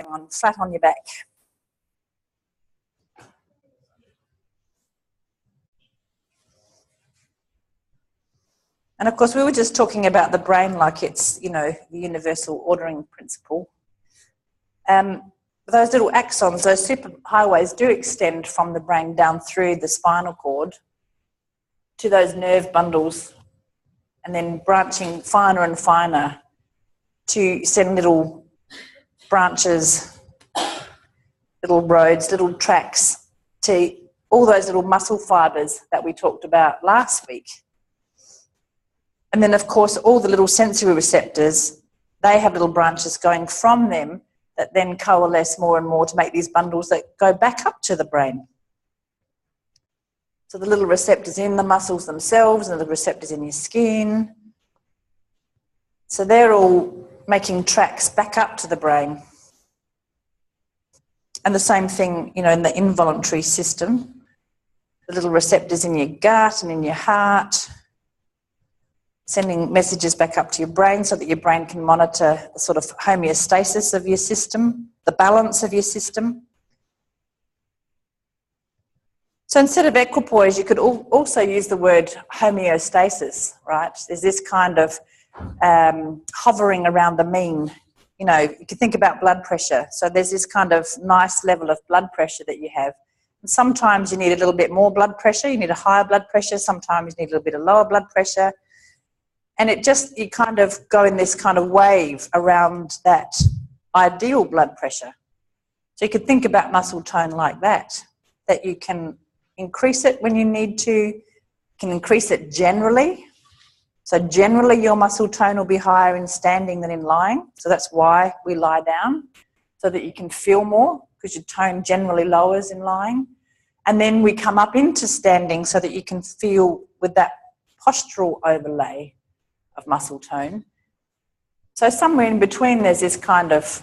on, flat on your back. And of course, we were just talking about the brain like it's, you know, the universal ordering principle. Those little axons, those superhighways do extend from the brain down through the spinal cord to those nerve bundles and then branching finer and finer to send little branches, little roads, little tracks to all those little muscle fibres that we talked about last week. And then, of course, all the little sensory receptors, they have little branches going from them that then coalesce more and more to make these bundles that go back up to the brain. So the little receptors in the muscles themselves and the receptors in your skin. So they're all making tracks back up to the brain. And the same thing, you know, in the involuntary system, the little receptors in your gut and in your heart, sending messages back up to your brain so that your brain can monitor the sort of homeostasis of your system, the balance of your system. So instead of equipoise, you could also use the word homeostasis, right? There's this kind of hovering around the mean. You know, you can think about blood pressure. So there's this kind of nice level of blood pressure that you have. And sometimes you need a little bit more blood pressure, you need a higher blood pressure, sometimes you need a little bit of lower blood pressure. And it just, you kind of go in this kind of wave around that ideal blood pressure. So you could think about muscle tone like that you can increase it when you need to, you can increase it generally. So generally your muscle tone will be higher in standing than in lying. So that's why we lie down, so that you can feel more, because your tone generally lowers in lying. And then we come up into standing so that you can feel with that postural overlay of muscle tone. So somewhere in between there's this kind of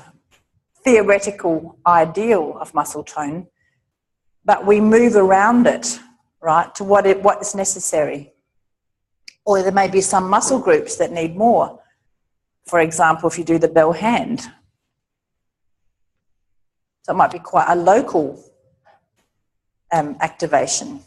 theoretical ideal of muscle tone, but we move around it, right, to what is necessary. Or there may be some muscle groups that need more. For example, if you do the bell hand. So it might be quite a local activation.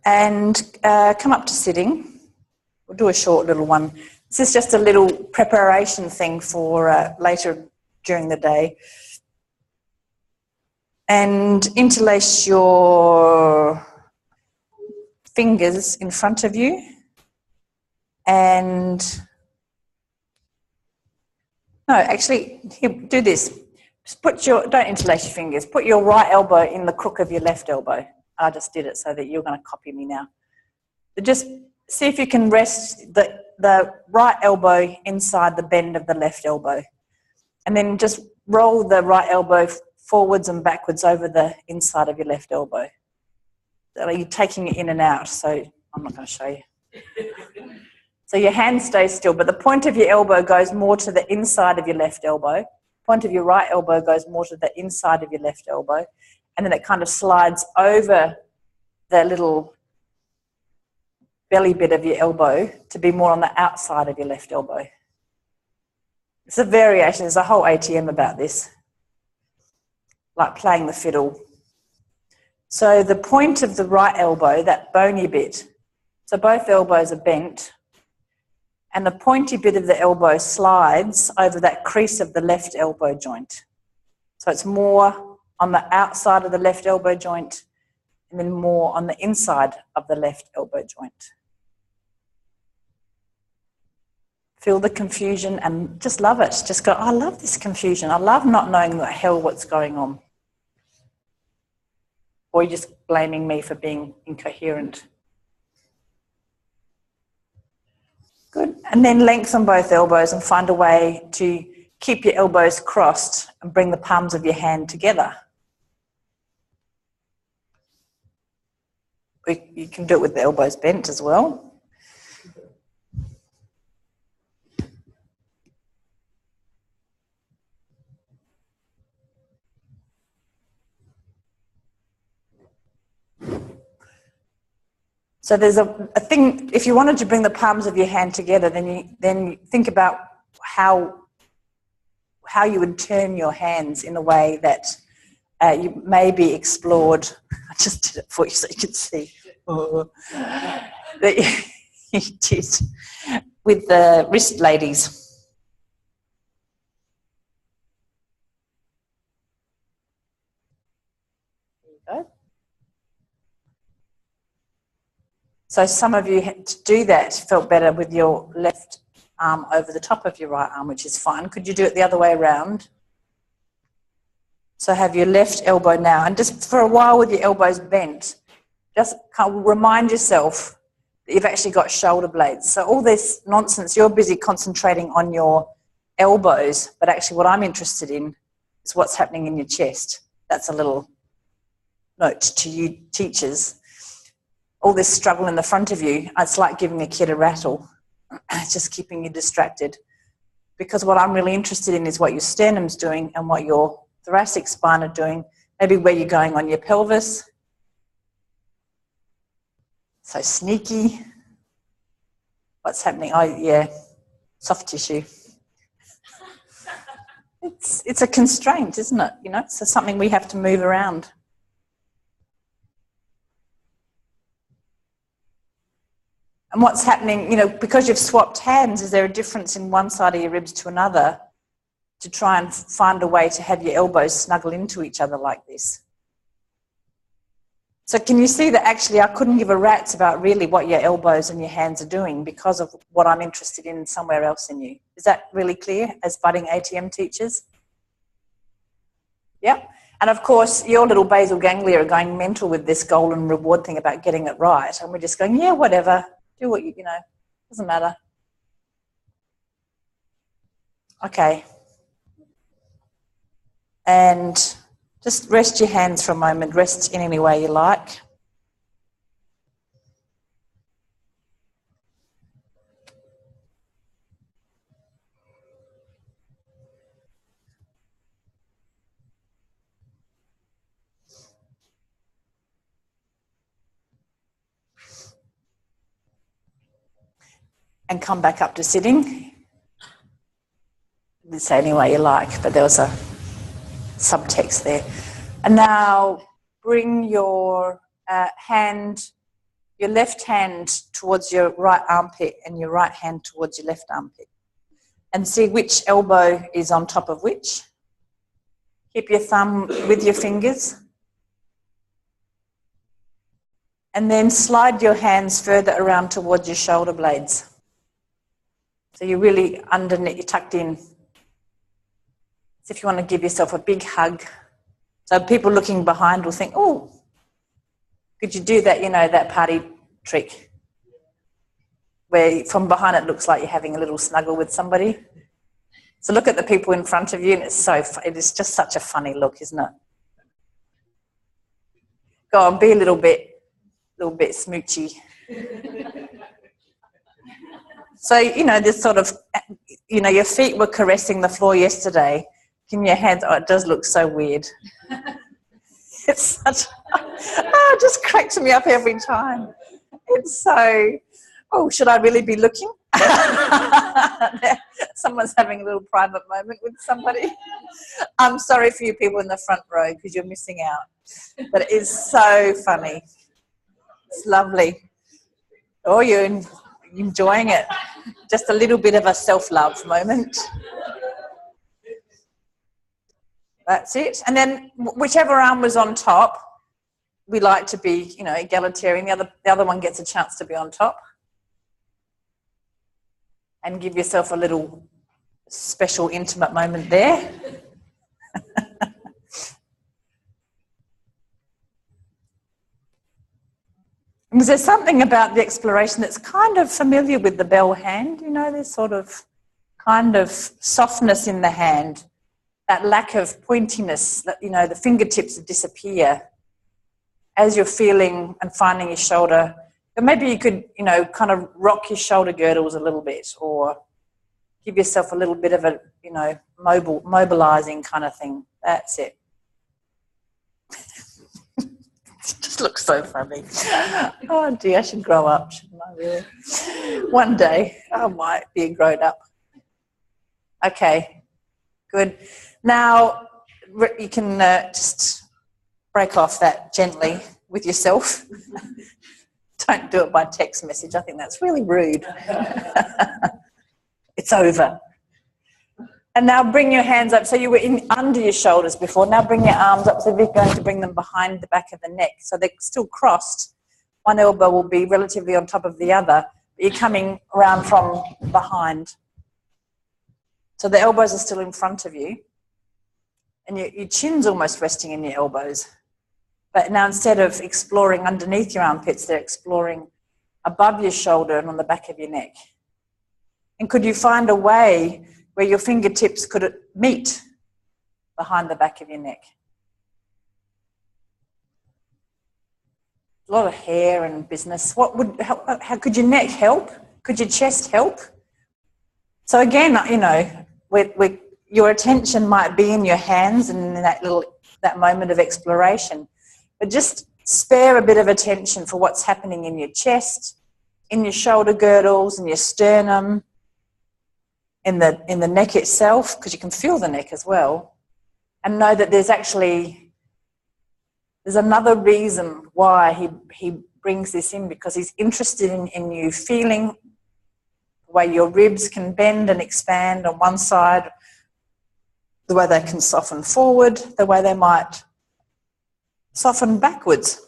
And come up to sitting. We'll do a short little one. This is just a little preparation thing for later during the day. And interlace your fingers in front of you. And no, actually, here, do this. Just don't interlace your fingers. Put your right elbow in the crook of your left elbow. I just did it so that you're going to copy me now. But just see if you can rest the right elbow inside the bend of the left elbow. And then just roll the right elbow forwards and backwards over the inside of your left elbow. So you're taking it in and out, so I'm not going to show you. So your hand stays still, but the point of your elbow goes more to the inside of your left elbow. Point of your right elbow goes more to the inside of your left elbow. And then it kind of slides over the little belly bit of your elbow to be more on the outside of your left elbow. It's a variation. There's a whole ATM about this, like playing the fiddle. So the point of the right elbow, that bony bit, so both elbows are bent, and the pointy bit of the elbow slides over that crease of the left elbow joint. So it's more on the outside of the left elbow joint and then more on the inside of the left elbow joint. Feel the confusion and just love it. Just go, I love this confusion. I love not knowing the hell what's going on. Or you're just blaming me for being incoherent. Good. And then lengthen both elbows and find a way to keep your elbows crossed and bring the palms of your hand together. You can do it with the elbows bent as well. So there's a thing, if you wanted to bring the palms of your hand together, then you think about how you would turn your hands in a way that you maybe explored. I just did it for you so you could see. That you did with the wrist ladies. There you go. So some of you had to do that felt better with your left arm over the top of your right arm, which is fine. Could you do it the other way around? So have your left elbow now, and just for a while with your elbows bent, just kind of remind yourself that you've actually got shoulder blades. So all this nonsense, you're busy concentrating on your elbows, but actually what I'm interested in is what's happening in your chest. That's a little note to you teachers. All this struggle in the front of you, it's like giving a kid a rattle. It's just keeping you distracted. Because what I'm really interested in is what your sternum's doing and what your thoracic spine are doing, maybe where you're going on your pelvis. So sneaky. What's happening? Oh, yeah, soft tissue. It's a constraint, isn't it? You know, so something we have to move around. And what's happening, you know, because you've swapped hands, is there a difference in one side of your ribs to another to try and find a way to have your elbows snuggle into each other like this? So can you see that actually I couldn't give a rat's about really what your elbows and your hands are doing because of what I'm interested in somewhere else in you? Is that really clear as budding ATM teachers? Yeah. And of course, your little basal ganglia are going mental with this goal and reward thing about getting it right. And we're just going, yeah, whatever. Do what you know, doesn't matter. Okay. And just rest your hands for a moment. Rest in any way you like. And come back up to sitting. You can say any way you like, but there was a subtext there. And now bring your your left hand towards your right armpit and your right hand towards your left armpit. And see which elbow is on top of which. Keep your thumb with your fingers. And then slide your hands further around towards your shoulder blades. So you're really underneath, you're tucked in. So if you want to give yourself a big hug. So people looking behind will think, oh, could you do that, you know, that party trick where from behind it looks like you're having a little snuggle with somebody. So look at the people in front of you and it is just such a funny look, isn't it? Go on, be a little bit smoochy. So, you know, this sort of, you know, your feet were caressing the floor yesterday. In your hands, oh, it does look so weird. It's such, oh, it just cracks me up every time. It's so, oh, should I really be looking? Someone's having a little private moment with somebody. I'm sorry for you people in the front row because you're missing out. But it is so funny. It's lovely. Oh, you're enjoying it. Just a little bit of a self-love moment. That's it. And then whichever arm was on top, we like to be, you know, egalitarian. The other one gets a chance to be on top. And give yourself a little special intimate moment there. Because there's something about the exploration that's kind of familiar with the bell hand, you know, there's sort of kind of softness in the hand, that lack of pointiness, that, you know, the fingertips disappear as you're feeling and finding your shoulder. But maybe you could, you know, kind of rock your shoulder girdles a little bit or give yourself a little bit of a, you know, mobilizing kind of thing. That's it. Just This looks so funny. Oh dear, I should grow up, shouldn't I really? One day I might be a grown up. Okay, good. Now you can just break off that gently with yourself. Don't do it by text message. I think that's really rude. It's over. And now bring your hands up. So you were under your shoulders before. Now bring your arms up. So you're going to bring them behind the back of the neck. So they're still crossed. One elbow will be relatively on top of the other. But you're coming around from behind. So the elbows are still in front of you. And your chin's almost resting in your elbows. But now instead of exploring underneath your armpits, they're exploring above your shoulder and on the back of your neck. And could you find a way where your fingertips could meet behind the back of your neck? A lot of hair and business. What would help? How could your neck help? Could your chest help? So again, you know, your attention might be in your hands and in that moment of exploration, but just spare a bit of attention for what's happening in your chest, in your shoulder girdles, in your sternum, in the neck itself, because you can feel the neck as well, and know that there's another reason why he brings this in, because he's interested in you feeling the way your ribs can bend and expand on one side, the way they can soften forward, the way they might soften backwards.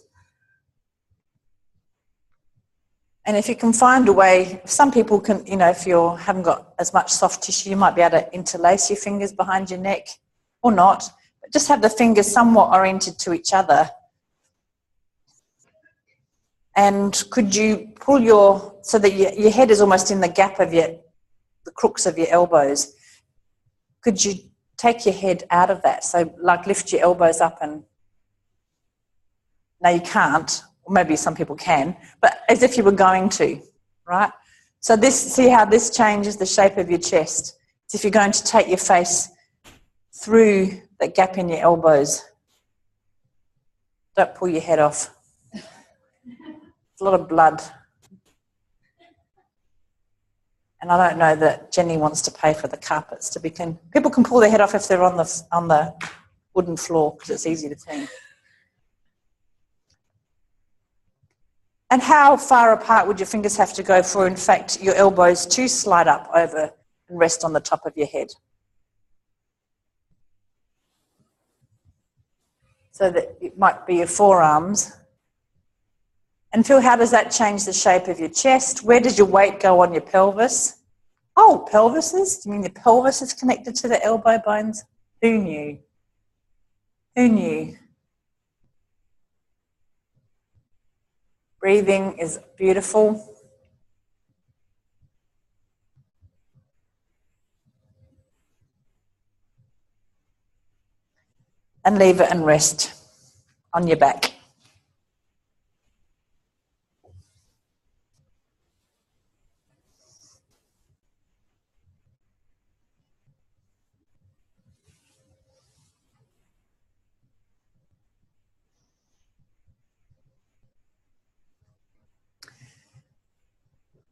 And if you can find a way, some people can, you know, if you haven't got as much soft tissue, you might be able to interlace your fingers behind your neck or not. But just have the fingers somewhat oriented to each other. And could you pull so that your head is almost in the gap of the crooks of your elbows. Could you take your head out of that? So like lift your elbows up and, no, you can't. Or maybe some people can, but as if you were going to, right? So see how this changes the shape of your chest. It's if you're going to take your face through the gap in your elbows. Don't pull your head off. It's a lot of blood. And I don't know that Jenny wants to pay for the carpets to be clean. People can pull their head off if they're on the wooden floor, because it's easy to clean. And how far apart would your fingers have to go for, in fact, your elbows to slide up over and rest on the top of your head? So that it might be your forearms. And feel, how does that change the shape of your chest? Where does your weight go on your pelvis? Oh, pelvises? Do you mean the pelvis is connected to the elbow bones? Who knew? Who knew? Breathing is beautiful. And leave it and rest on your back.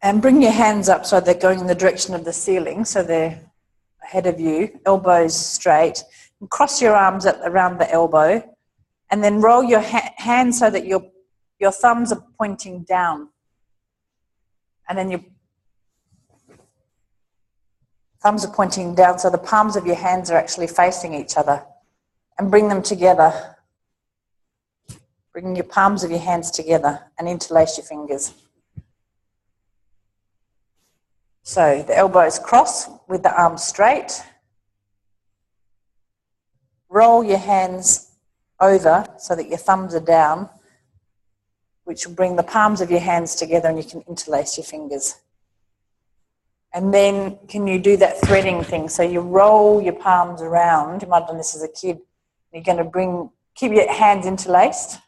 And bring your hands up so they're going in the direction of the ceiling, so they're ahead of you, elbows straight. And cross your arms around the elbow, and then roll your hands so that your thumbs are pointing down. And then your thumbs are pointing down, so the palms of your hands are actually facing each other. And bring them together. Bring your palms of your hands together and interlace your fingers. So the elbows cross with the arms straight. Roll your hands over so that your thumbs are down, which will bring the palms of your hands together, and you can interlace your fingers. And then can you do that threading thing? So you roll your palms around. You might have done this as a kid. You're going to keep your hands interlaced.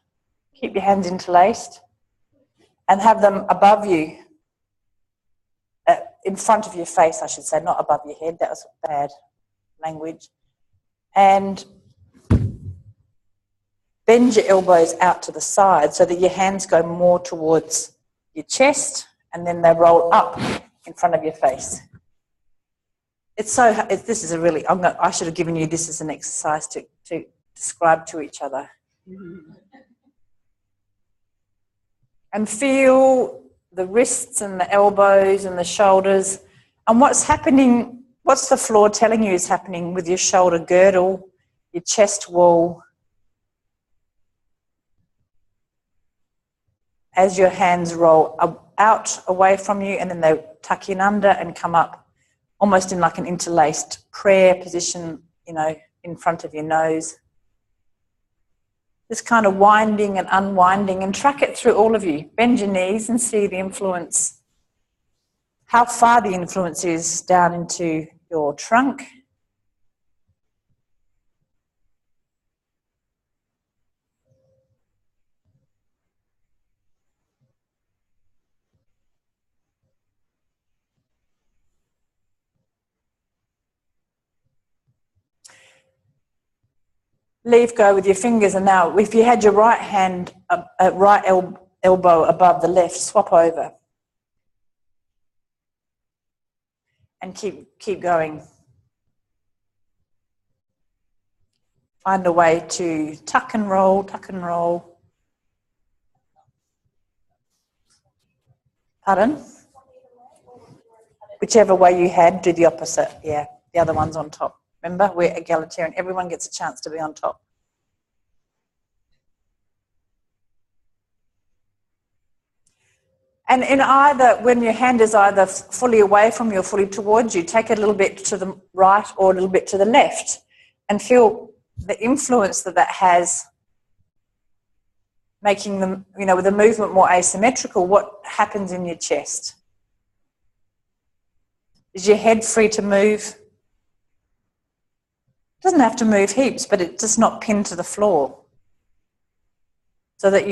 Keep your hands interlaced and have them above you. In front of your face, I should say, not above your head. That was bad language. And bend your elbows out to the side so that your hands go more towards your chest, and then they roll up in front of your face. This is a really, I should have given you this as an exercise to describe to each other. And feel the wrists and the elbows and the shoulders. And what's happening, what's the floor telling you is happening with your shoulder girdle, your chest wall, as your hands roll out away from you, and then they tuck in under and come up almost in like an interlaced prayer position, you know, in front of your nose. This kind of winding and unwinding, and track it through all of you. Bend your knees and see the influence, how far the influence is down into your trunk. Leave go with your fingers, and now if you had your right hand, right elbow above the left, swap over. And keep going. Find a way to tuck and roll, tuck and roll. Pardon? Whichever way you had, do the opposite. Yeah, the other one's on top. Remember, we're egalitarian. Everyone gets a chance to be on top. And in either, when your hand is either fully away from you or fully towards you, take it a little bit to the right or a little bit to the left, and feel the influence that has, making them, you know, with the movement more asymmetrical. What happens in your chest? Is your head free to move? It doesn't have to move heaps, but it's just not pinned to the floor. So that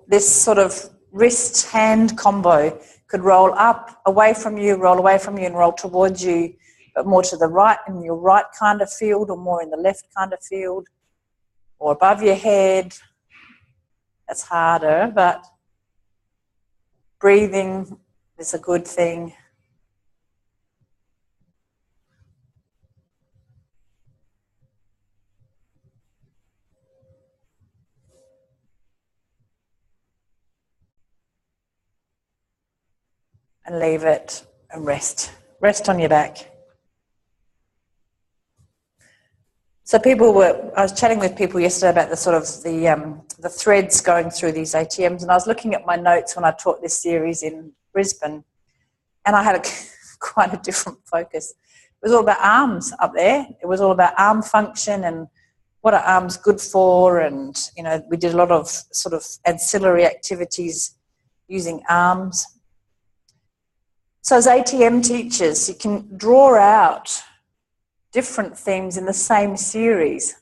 this sort of wrist-hand combo could roll up, away from you, roll away from you, and roll towards you, but more to the right in your right kind of field, or more in the left kind of field, or above your head. That's harder, but breathing is a good thing. And leave it and rest. Rest on your back. So I was chatting with people yesterday about the sort of the threads going through these ATMs, and I was looking at my notes when I taught this series in Brisbane, and I had quite a different focus. It was all about arms up there. It was all about arm function and what are arms good for, and you know, we did a lot of sort of ancillary activities using arms. So as ATM teachers, you can draw out different themes in the same series.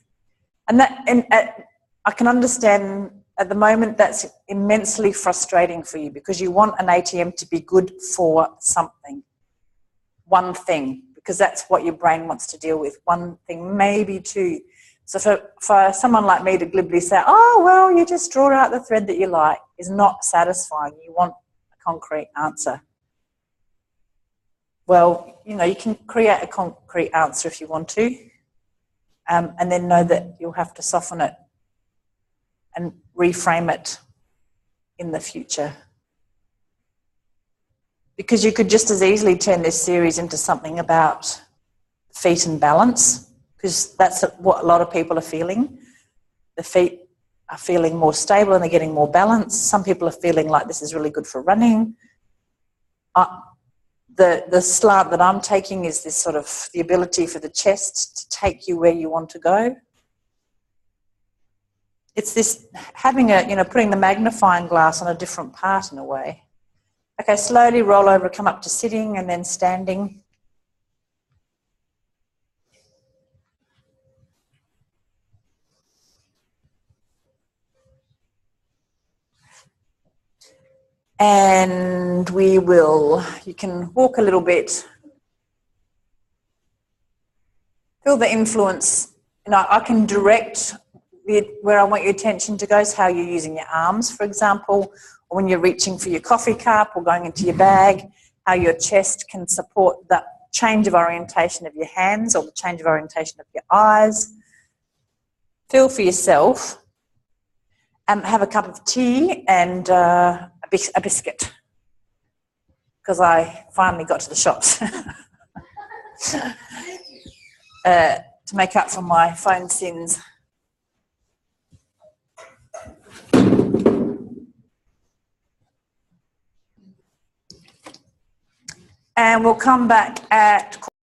And I can understand at the moment that's immensely frustrating for you, because you want an ATM to be good for something, one thing, because that's what your brain wants to deal with, one thing, maybe two. So for someone like me to glibly say, oh, well, you just draw out the thread that you like, is not satisfying. You want a concrete answer. Well, you know, you can create a concrete answer if you want to, and then know that you'll have to soften it and reframe it in the future. Because you could just as easily turn this series into something about feet and balance, because that's what a lot of people are feeling. The feet are feeling more stable and they're getting more balance. Some people are feeling like this is really good for running. The slant that I'm taking is this sort of the ability for the chest to take you where you want to go. It's this having putting the magnifying glass on a different part in a way. Okay, slowly roll over, come up to sitting and then standing. And you can walk a little bit. Feel the influence. You know, I can direct where I want your attention to go is how you're using your arms, for example, or when you're reaching for your coffee cup or going into your bag, how your chest can support that change of orientation of your hands or the change of orientation of your eyes. Feel for yourself. Have a cup of tea and a biscuit, because I finally got to the shops to make up for my phone sins. And we'll come back at